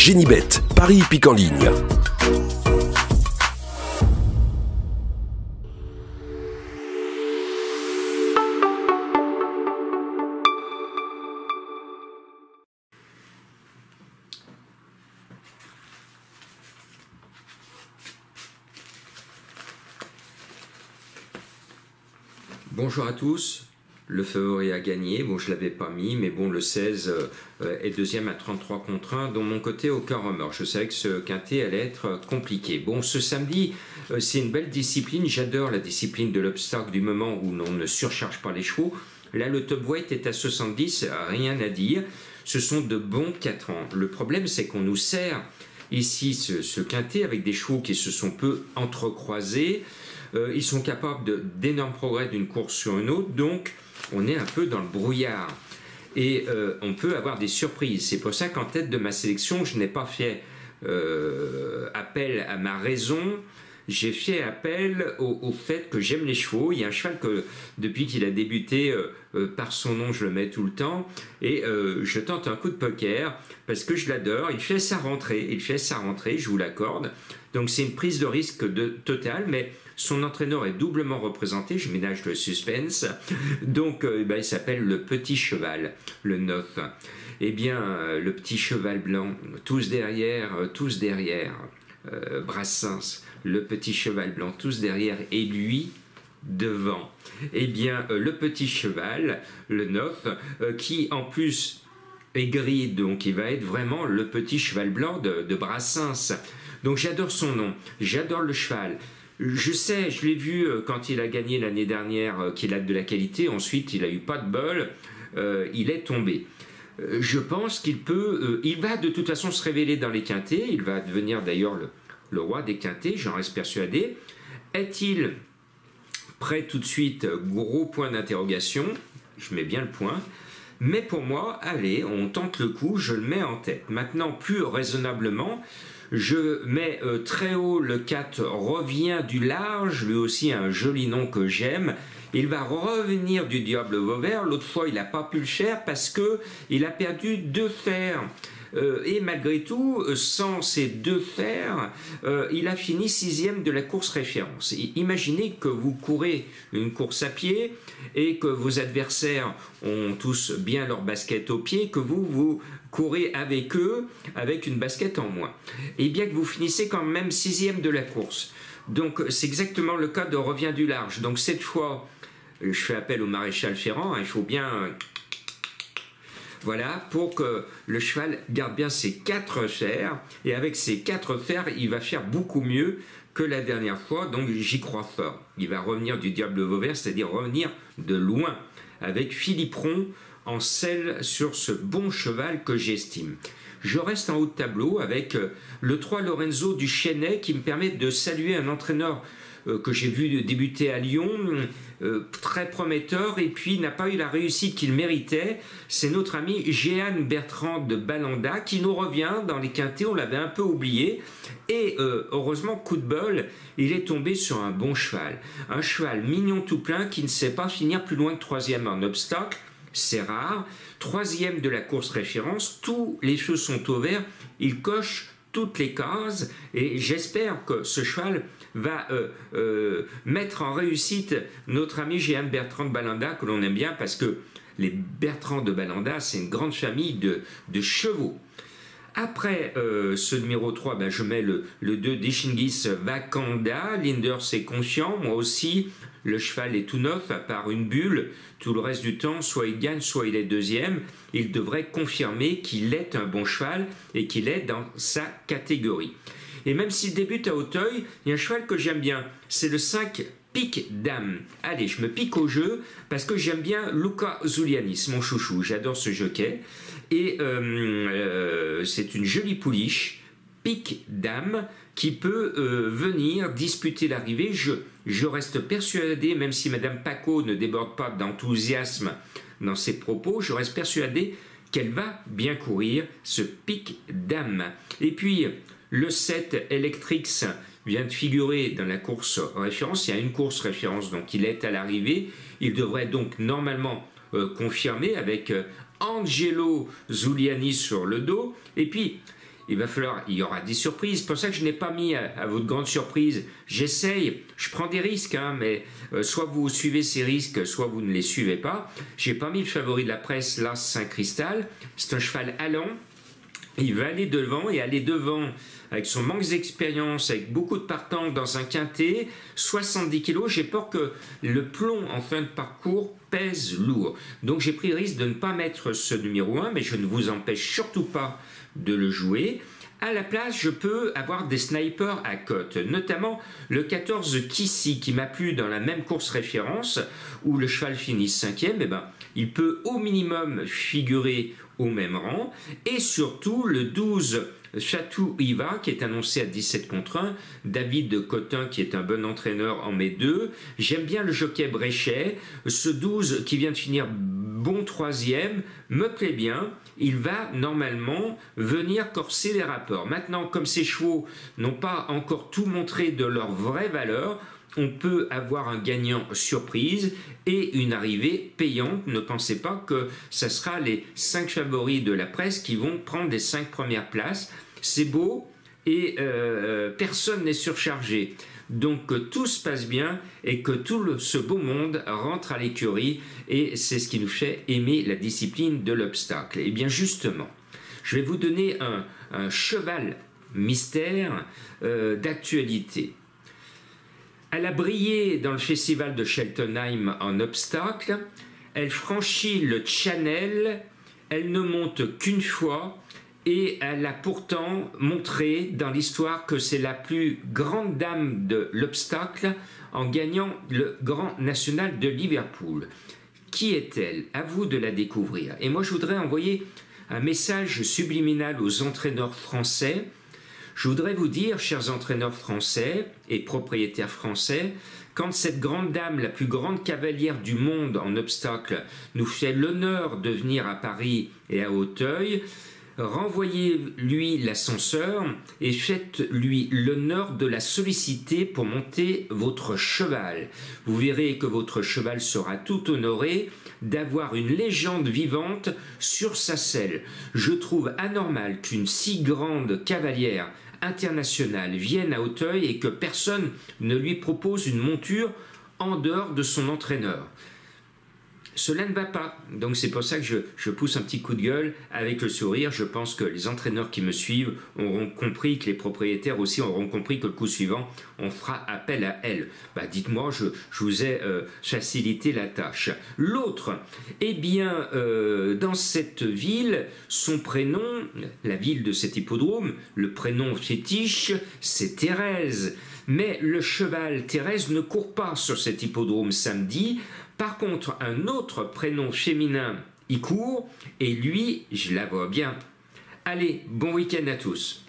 Génibet, Paris Hippique en ligne. Bonjour à tous, le favori a gagné, bon je ne l'avais pas mis, mais bon le 16 est deuxième à 33 contre 1, dont mon côté aucun remords. Je savais que ce quintet allait être compliqué. Bon, ce samedi, c'est une belle discipline, j'adore la discipline de l'obstacle du moment où l'on ne surcharge pas les chevaux. Là le top weight est à 70, rien à dire, ce sont de bons 4 ans. Le problème c'est qu'on nous sert ici ce quintet avec des chevaux qui se sont peu entrecroisés. Ils sont capables d'énormes progrès d'une course sur une autre, donc on est un peu dans le brouillard. Et on peut avoir des surprises. C'est pour ça qu'en tête de ma sélection, je n'ai pas fait appel à ma raison. J'ai fait appel au fait que j'aime les chevaux. Il y a un cheval que, depuis qu'il a débuté, par son nom, je le mets tout le temps. Et je tente un coup de poker parce que je l'adore. Il fait sa rentrée, je vous l'accorde. Donc c'est une prise de risque totale, mais son entraîneur est doublement représenté, je ménage le suspense, donc il s'appelle le Petit Cheval, le 9. Eh bien, le Petit Cheval Blanc, tous derrière, Brassens, le Petit Cheval Blanc, tous derrière, et lui devant. Eh bien, le Petit Cheval, le 9, qui en plus est gris, donc il va être vraiment le Petit Cheval Blanc de Brassens. Donc j'adore son nom, j'adore le cheval. Je sais, je l'ai vu quand il a gagné l'année dernière, qu'il a de la qualité. Ensuite, il n'a eu pas de bol, il est tombé. Je pense qu'il peut, il va de toute façon se révéler dans les quintets. Il va devenir d'ailleurs le roi des quintets, j'en reste persuadé. Est-il prêt tout de suite? Gros point d'interrogation. Je mets bien le point. Mais pour moi, allez, on tente le coup, je le mets en tête. Maintenant, plus raisonnablement, je mets très haut le 4 revient du large, lui aussi un joli nom que j'aime. Il va revenir du Diable Vauvert. L'autre fois, il n'a pas pu le faire parce qu'il a perdu 2 fers. Et malgré tout, sans ces 2 fers, il a fini 6e de la course référence. Imaginez que vous courez une course à pied et que vos adversaires ont tous bien leur basket au pied, que vous courez avec eux avec une basket en moins. Et bien que vous finissez quand même 6e de la course. Donc c'est exactement le cas de revient du large. Donc cette fois, je fais appel au maréchal Ferrand, il faut bien... Voilà, pour que le cheval garde bien ses 4 fers, et avec ces 4 fers, il va faire beaucoup mieux que la dernière fois, donc j'y crois fort. Il va revenir du Diable Vauvert, c'est-à-dire revenir de loin, avec Philipperon en selle sur ce bon cheval que j'estime. Je reste en haut de tableau avec le 3 Lorenzo du Chesnay qui me permet de saluer un entraîneur que j'ai vu débuter à Lyon, très prometteur, et puis n'a pas eu la réussite qu'il méritait. C'est notre ami Jehan Bertrand de Balanda qui nous revient dans les quintets, on l'avait un peu oublié, et heureusement, coup de bol, il est tombé sur un bon cheval. Un cheval mignon tout plein qui ne sait pas finir plus loin que 3e en obstacle, c'est rare. 3e de la course référence, tous les cheveux sont au vert, il coche toutes les cases, et j'espère que ce cheval va mettre en réussite notre ami Jehan Bertrand de Balanda, que l'on aime bien parce que les Bertrand de Balanda, c'est une grande famille de chevaux. Après ce numéro 3, je mets le 2 Dishingis Vakanda. Linders est confiant, moi aussi. Le cheval est tout neuf, à part une bulle. Tout le reste du temps, soit il gagne, soit il est 2e. Il devrait confirmer qu'il est un bon cheval et qu'il est dans sa catégorie. Et même s'il débute à Auteuil, il y a un cheval que j'aime bien. C'est le 5 Pique Dame. Allez, je me pique au jeu parce que j'aime bien Luca Zulianis, mon chouchou. J'adore ce jockey. Et c'est une jolie pouliche, Pique Dame, qui peut venir disputer l'arrivée. Je reste persuadé, même si Madame Paco ne déborde pas d'enthousiasme dans ses propos, je reste persuadé qu'elle va bien courir, ce Pique Dame. Et puis, le 7 Electrix vient de figurer dans la course référence. Il y a une course référence, donc il est à l'arrivée. Il devrait donc normalement confirmer avec Angelo Zuliani sur le dos. Et puis, il y aura des surprises. C'est pour ça que je n'ai pas mis à votre grande surprise. J'essaye, je prends des risques, hein, mais soit vous suivez ces risques, soit vous ne les suivez pas. J'ai pas mis le favori de la presse, l'As Saint-Cristal. C'est un cheval allant. Il va aller devant et aller devant avec son manque d'expérience, avec beaucoup de partants dans un quintet, 70 kg. J'ai peur que le plomb en fin de parcours pèse lourd. Donc j'ai pris le risque de ne pas mettre ce numéro 1, mais je ne vous empêche surtout pas de le jouer. À la place, je peux avoir des snipers à cote, notamment le 14 Kissy qui m'a plu dans la même course référence où le cheval finit 5e. Eh ben, il peut au minimum figurer au même rang. Et surtout le 12 Chatou Iva qui est annoncé à 17 contre 1. David Cotin qui est un bon entraîneur en met 2. J'aime bien le jockey Bréchet. Ce 12 qui vient de finir bon 3e me plaît bien. Il va normalement venir corser les rapports. Maintenant, comme ces chevaux n'ont pas encore tout montré de leur vraie valeur, on peut avoir un gagnant surprise et une arrivée payante. Ne pensez pas que ce sera les 5 favoris de la presse qui vont prendre les 5 premières places. C'est beau et personne n'est surchargé. Donc que tout se passe bien et que ce beau monde rentre à l'écurie, et c'est ce qui nous fait aimer la discipline de l'obstacle. Et bien justement, je vais vous donner un cheval mystère d'actualité. Elle a brillé dans le festival de Cheltenham en obstacle, elle franchit le Channel, elle ne monte qu'une fois et elle a pourtant montré dans l'histoire que c'est la plus grande dame de l'obstacle en gagnant le Grand National de Liverpool. Qui est-elle? À vous de la découvrir. Et moi je voudrais envoyer un message subliminal aux entraîneurs français. Je voudrais vous dire, chers entraîneurs français et propriétaires français, quand cette grande dame, la plus grande cavalière du monde en obstacle, nous fait l'honneur de venir à Paris et à Auteuil, renvoyez-lui l'ascenseur et faites-lui l'honneur de la solliciter pour monter votre cheval. Vous verrez que votre cheval sera tout honoré d'avoir une légende vivante sur sa selle. Je trouve anormal qu'une si grande cavalière internationale vienne à Auteuil et que personne ne lui propose une monture en dehors de son entraîneur. Cela ne va pas. Donc c'est pour ça que je pousse un petit coup de gueule avec le sourire. Je pense que les entraîneurs qui me suivent auront compris, que les propriétaires aussi auront compris que le coup suivant, on fera appel à elle. Bah, dites-moi, je vous ai facilité la tâche. L'autre, eh bien, dans cette ville, son prénom, la ville de cet hippodrome, le prénom fétiche, c'est Thérèse. Mais le cheval Thérèse ne court pas sur cet hippodrome samedi. Par contre, un autre prénom féminin y court, et lui, je la vois bien. Allez, bon week-end à tous.